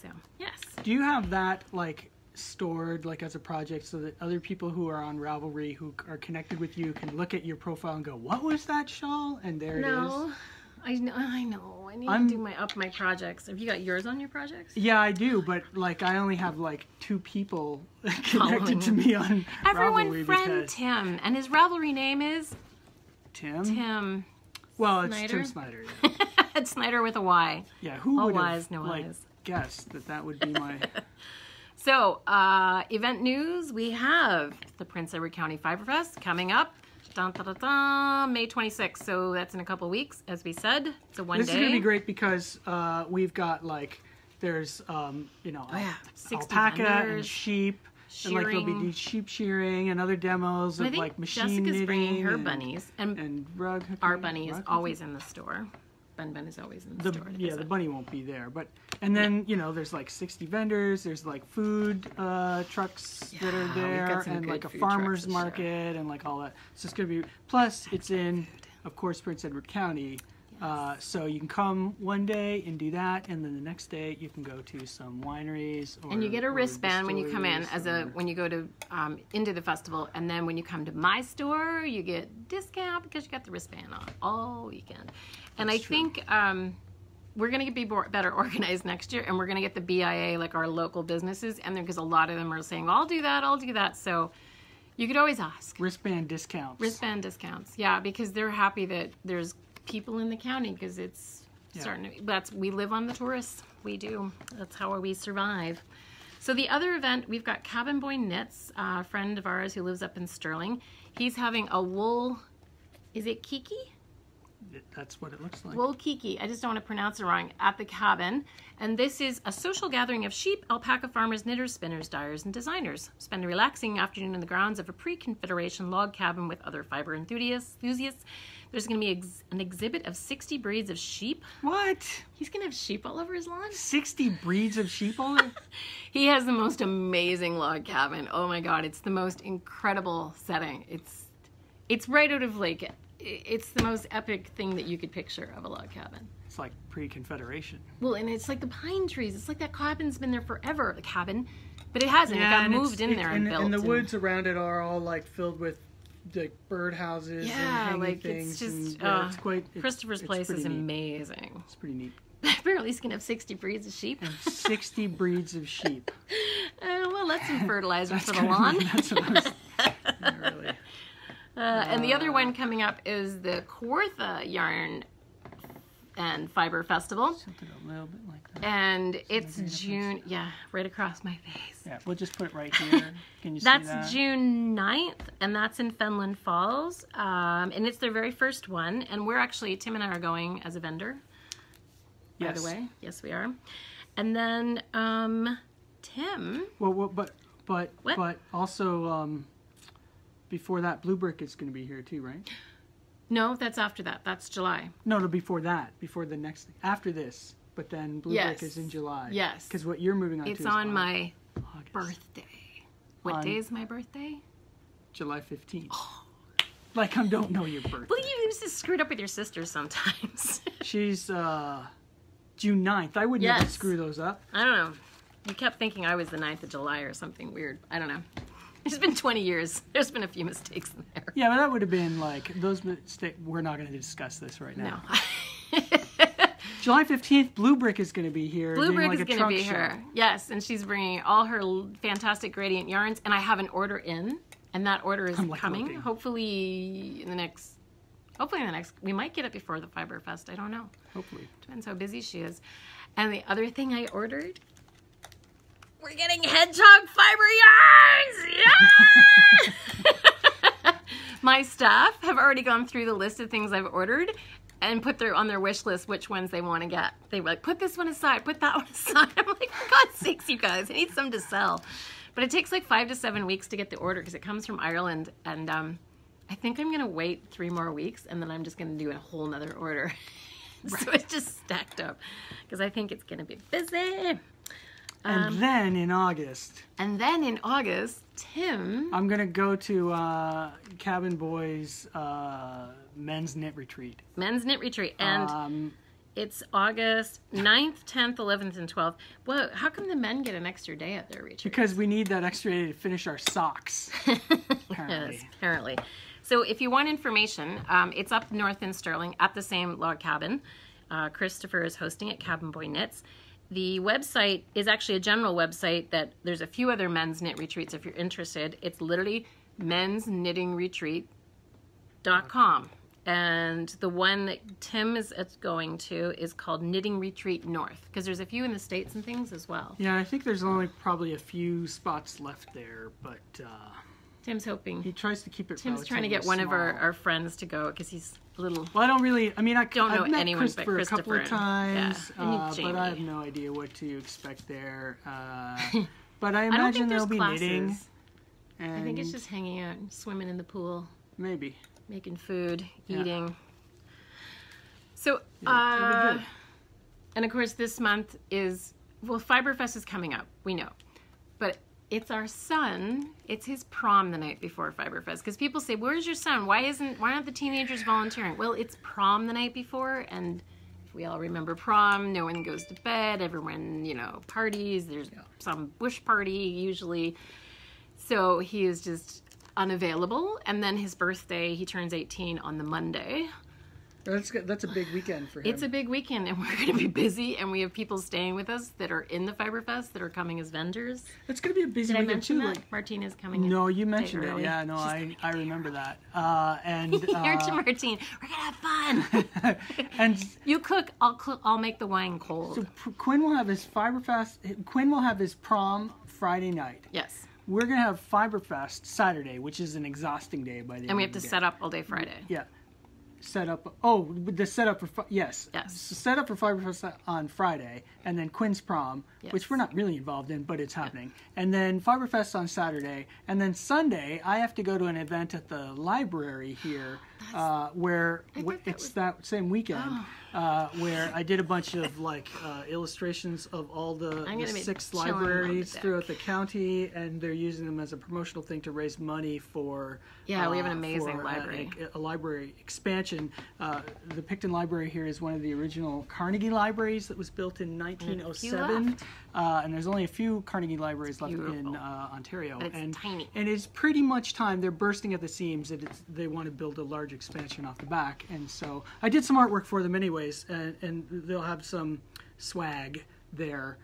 So yes. Do you have that like stored like as a project so that other people who are on Ravelry who are connected with you can look at your profile and go, what was that shawl? And there it is. No, I know. I need to do my projects. Have you got yours on your projects? Yeah, I do, but like I only have like 2 people connected to me on Everyone Ravelry. Friend Tim, and his Ravelry name is Tim. Well, it's Snyder? Tim Snyder. Yeah. It's Snyder with a Y. Yeah, who All would Ys, have no Ys. guessed that would be my... So, event news, we have the Prince Edward County Fibre Fest coming up. Dun, dun, dun, dun, May 26th, so that's in a couple weeks, as we said. It's a one-day. This is going to be great because we've got like, there's, alpaca vendors, and sheep. shearing. And like there'll be sheep shearing and other demos of like machine Jessica's knitting. bringing her bunnies. And rug hooking. Our bunny is always in the store. Bunbun is always in the store. Yeah, the bunny won't be there. But and then, there's like 60 vendors. There's like food trucks that are there. And like a farmer's market and like all that. So it's going to be... Plus, it's in, of course, Prince Edward County. So you can come one day and do that, and then the next day you can go to some wineries. And you get a wristband when you come in when you go to into the festival, and then when you come to my store, you get discount because you got the wristband on all weekend. And I think we're gonna be better organized next year, and we're gonna get the BIA, like our local businesses, and because a lot of them are saying, "I'll do that." So you could always ask. Wristband discounts. Wristband discounts, yeah, because they're happy that there's people in the county because it's starting to, we live on the tourists. We do. That's how we survive. So the other event, we've got Cabin Boy Knits, a friend of ours who lives up in Sterling. He's having a wool, is it Kiki? That's what it looks like. Wool Kiki, I just don't want to pronounce it wrong, at the cabin. And this is a social gathering of sheep, alpaca farmers, knitters, spinners, dyers, and designers. Spend a relaxing afternoon in the grounds of a pre-Confederation log cabin with other fiber enthusiasts. There's going to be an exhibit of 60 breeds of sheep. What? He's going to have sheep all over his lawn? 60 breeds of sheep all over? He has the most amazing log cabin. Oh my God, it's the most incredible setting. It's right out of like... It's the most epic thing that you could picture of a log cabin. It's like pre-Confederation. Well, and it's like the pine trees. It's like that cabin's been there forever, the cabin. But it hasn't. It got moved in there and built. And the woods around it are all like filled with like birdhouses and hanging like things. It's just, it's quite... Christopher's place is amazing. It's pretty neat. Apparently he's going to have 60 breeds of sheep. And 60 breeds of sheep. Well, that's some fertilizer for the lawn. That's what I was... Not really. And the other one coming up is the Kawartha Yarn and Fiber Festival. Something a little bit like that. And it's June, yeah, right across my face. Yeah, we'll just put it right here. Can you see That's that? June 9th, and that's in Fenland Falls. And it's their very first one. And we're actually, Tim and I are going as a vendor, by the way. Yes, we are. And then Tim. Well, but also before that, Blue Brick is going to be here too, right? No, that's after that. That's July. No, before that, before the next, after this. But then Blue Brick is in July. Yes. Because what you're moving on to it's is on my August. birthday. What day is my birthday? July 15th. Oh. Like, I don't know your birthday. Well, you just screwed up with your sister sometimes. She's June 9th. I would never screw those up. I don't know. You kept thinking I was the 9th of July or something weird. I don't know. It's been 20 years. There's been a few mistakes in there. Yeah, but that would have been like, those mistakes, we're not going to discuss this right now. No. July 15th, Blue Brick is going to be here. Blue Brick like is going to be here. Yes, and she's bringing all her fantastic gradient yarns, and I have an order in, and that order is coming. Looking. Hopefully in the next, we might get it before the Fiber Fest. I don't know. Hopefully. Depends how busy she is. And the other thing I ordered, we're getting hedgehog fiber yarns! Yeah! My staff have already gone through the list of things I've ordered and put on their wish list which ones they want to get. They were like, put this one aside, put that one aside. I'm like, for God's sakes, you guys, I need some to sell. But it takes like 5 to 7 weeks to get the order because it comes from Ireland. And I think I'm going to wait 3 more weeks and then I'm just going to do a whole nother order. So it's just stacked up because I think it's going to be busy. And then in August, Tim. I'm going to go to Cabin Boy's men's knit retreat. Men's knit retreat. And it's August 9th, 10th, 11th, and 12th. Well, how come the men get an extra day at their retreat? Because we need that extra day to finish our socks. Apparently. Yes, apparently. So if you want information, it's up north in Stirling at the same log cabin. Christopher is hosting it, Cabin Boy Knits. The website is actually a general website that there's a few other men's knit retreats if you're interested. It's literally mensknittingretreat.com. And the one that Tim is going to is called Knitting Retreat North, because there's a few in the States and things as well. Yeah, I think there's only probably a few spots left there, but Tim's hoping. he tries to keep it Tim's trying to get one of our friends to go because he's a little... Well, I don't really... I mean, don't know I've met anyone but Christopher a couple of Christopher. times, Yeah. And but I have no idea what to expect there. But I I don't imagine think there'll there's be classes. knitting. I think it's just hanging out and swimming in the pool. Maybe. Making food, Yeah. eating. So, it'll be good. and of course this month is, well, Fiberfest is coming up, we know. But it's our son, it's his prom the night before Fiberfest. Because people say, where's your son? Why aren't the teenagers volunteering? Well, it's prom the night before, and if we all remember prom, no one goes to bed, everyone, parties, there's some bush party usually. So he is just unavailable, and then his birthday, he turns 18 on the Monday. That's a big weekend for him. It's a big weekend, and we're going to be busy, and we have people staying with us that are in the Fiberfest that are coming as vendors. It's going to be a busy Did I weekend mention too. that? Martina's coming in. No, you mentioned it. early. Yeah, no, She's I remember that. And Here to Martine, we're going to have fun. and You cook, I'll make the wine cold. so Quinn will have his Fiberfest. Quinn will have his prom Friday night. Yes. We're gonna have Fiberfest Saturday, which is an exhausting day by the end. And we have of to the day. set up all day Friday. Yeah, set up. Oh, the setup for yes. Yes. So set up for Fiberfest on Friday, and then Quinn's prom, Yes. which we're not really involved in, but it's happening. And then Fiberfest on Saturday, and then Sunday I have to go to an event at the library here, where it's that same weekend. Where I did a bunch of illustrations of all the I'm gonna be 6 chilling on the libraries deck. throughout the county, and they're using them as a promotional thing to raise money for Yeah, we have an amazing for, library. A library expansion. The Picton Library here is one of the original Carnegie libraries that was built in 1907, and there's only a few Carnegie libraries left in Beautiful. Ontario. But it's tiny. And it's pretty much time. They're bursting at the seams, and they want to build a large expansion off the back. And so I did some artwork for them anyways, and they'll have some swag there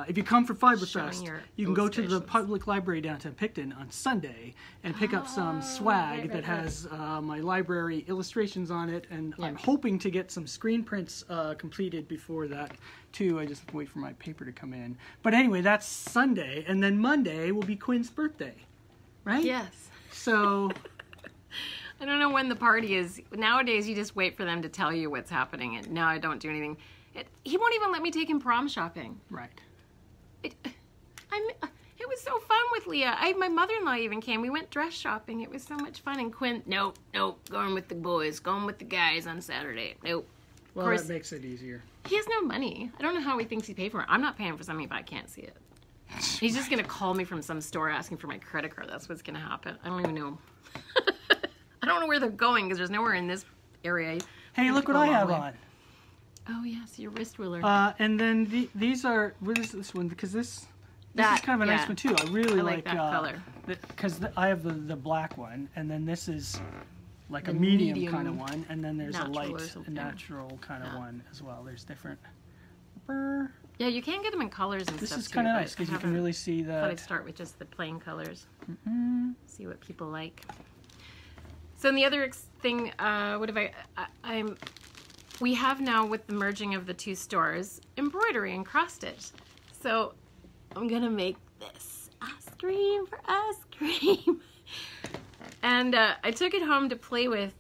if you come for Showing Fiberfest, your you can go to the illustrations. public library downtown Picton on Sunday and pick up some swag right, that right. has my library illustrations on it. And Yeah. I'm hoping to get some screen prints completed before that, too. I just have to wait for my paper to come in. But anyway, that's Sunday. And then Monday will be Quinn's birthday, right? Yes. So... I don't know when the party is. Nowadays, you just wait for them to tell you what's happening. And now I don't do anything. He won't even let me take him prom shopping. Right. It was so fun with Leah. My mother-in-law even came. We went dress shopping. It was so much fun. And Quinn, nope, going with the boys, going with the guys on Saturday. Nope. Well, of course, that makes it easier. he has no money. I don't know how he thinks he paid for it. I'm not paying for something if I can't see it. He's just going to call me from some store asking for my credit card. That's what's going to happen. I don't even know. I don't know where they're going because there's nowhere in this area. Hey, look what I have on. Oh, yes, your wrist wheeler. And then these are, what is this one? Because this is That, kind of a nice yeah. one too. I really I like that color. Because I have the black one, and then this is like The a medium medium kind of one, and then there's a natural or light, a something. natural kind of Yeah. one as well. There's different. Yeah, you can get them in colors and This stuff is kind of too, nice but because I you can haven't- really see I thought I'd that. start with just the plain colors. Mm-hmm. See what people like. So, and the other thing, what have we have now with the merging of the two stores, embroidery and cross stitch. So, I'm gonna make this ice cream for ice cream. And I took it home to play with,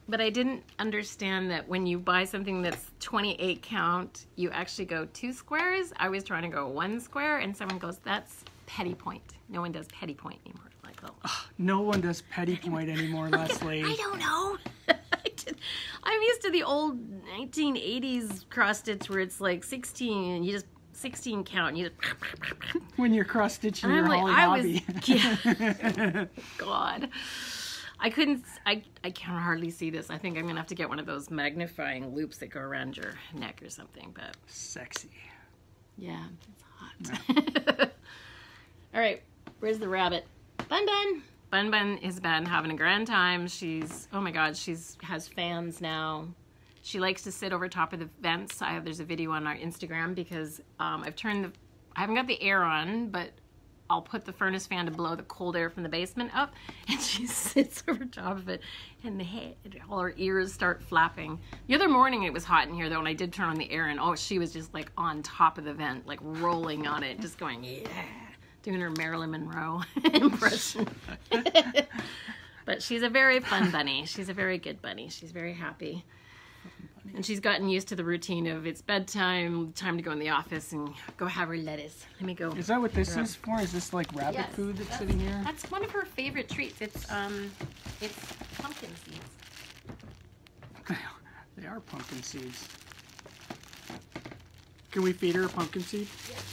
but I didn't understand that when you buy something that's 28 count, you actually go 2 squares. I was trying to go 1 square, and someone goes, that's petty point. No one does petty point anymore. Like, oh. No one does petty point anymore, Lesley. I don't know. I'm used to the old 1980s cross stitch where it's like 16, and you just 16 count, and you just. When you're cross stitching And your I'm like, Holly yeah. God. I can hardly see this. I think I'm gonna have to get one of those magnifying loops that go around your neck or something, but Sexy. yeah, it's hot. All right, where's the rabbit? Bunbun. Bunbun has been having a grand time. She's, oh my God, has fans now. She likes to sit over top of the vents. There's a video on our Instagram because I haven't got the air on, but I'll put the furnace fan to blow the cold air from the basement up, and she sits over top of it, and all her ears start flapping. The other morning it was hot in here though, and I did turn on the air, and she was just like on top of the vent, like rolling on it, just going, yeah, doing her Marilyn Monroe impression. But she's a very fun bunny. She's a very good bunny. She's very happy. And she's gotten used to the routine of it's bedtime, time to go in the office and go have her lettuce. Let me go. Is that what this is for? Is this like rabbit Yes, food that's sitting here? That's one of her favorite treats. It's pumpkin seeds. They are pumpkin seeds. Can we feed her a pumpkin seed? Yes.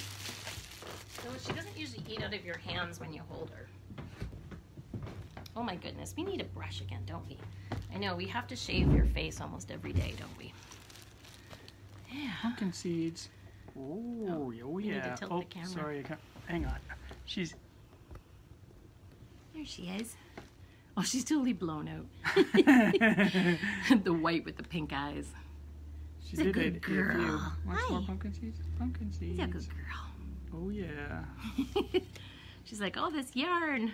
So she doesn't usually eat out of your hands when you hold her. Oh my goodness, we need a brush again, don't we? I know, we have to shave your face almost every day, don't we? Yeah. Pumpkin seeds. Oh, oh you need to yeah. tilt Oh, the camera. sorry. Hang on. She's. There she is. Oh, she's totally blown out. The white with the pink eyes. She She's a did good it. girl. Want Hi. more pumpkin seeds? Pumpkin seeds. She's a good girl. Oh yeah. She's like, oh, this yarn.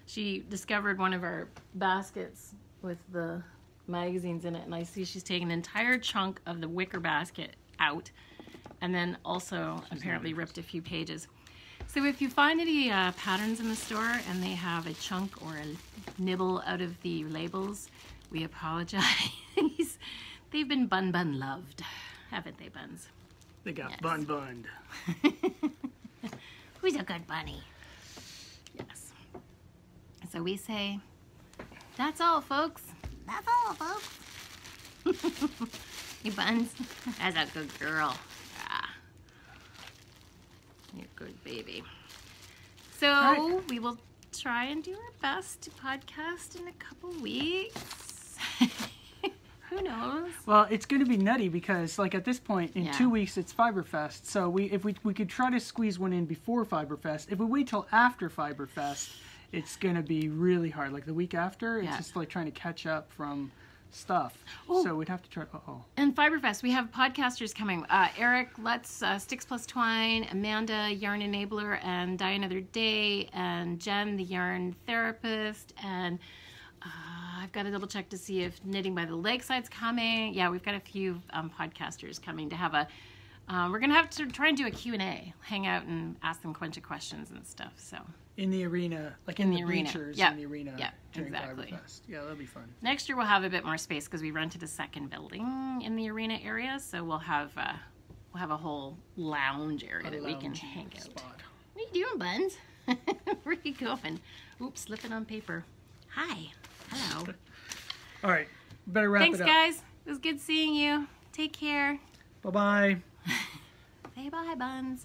She discovered one of our baskets with the magazines in it, and I see she's taken an entire chunk of the wicker basket out, and then also apparently ripped a few pages. So if you find any patterns in the store and they have a chunk or a nibble out of the labels, we apologize. They've been bun loved, haven't they, Buns? They got Yes. bunned. Who's a good bunny? Yes. So we say, that's all, folks. That's all, folks. Hey, Buns. That's a good girl. Ah. You're a good baby. So right. we will try and do our best to podcast in a couple weeks. Who knows? Well, it's going to be nutty because, like, at this point in Yeah. 2 weeks, it's Fiberfest. So if we could try to squeeze one in before Fiberfest. If we wait till after Fiberfest, it's going to be really hard. Like the week after, it's Yeah. just like trying to catch up from stuff. Oh. So we'd have to try. Uh-oh. And Fiberfest, we have podcasters coming. Eric Lutz, Sticks Plus Twine, Amanda, Yarn Enabler, and Die Another Day, and Jen, the Yarn Therapist, and I've got to double check to see if Knitting by the Lakeside's coming. Yeah, we've got a few podcasters coming to have a. We're gonna have to try and do a Q&A, hang out and ask them a bunch of questions and stuff. So In the arena, like in the arena. bleachers Yeah. in the arena. Yeah, during exactly. Fiberfest. Yeah, that'll be fun. next year we'll have a bit more space because we rented a second building in the arena area, so we'll have a whole lounge area that we can lounge hang out. spot. What are you doing, Buns? Where are you going? Oops, slipping on paper. Hi. Hello. All right, better wrap Thanks, it up. guys. It was good seeing you. Take care. Bye-bye. Say bye, Buns.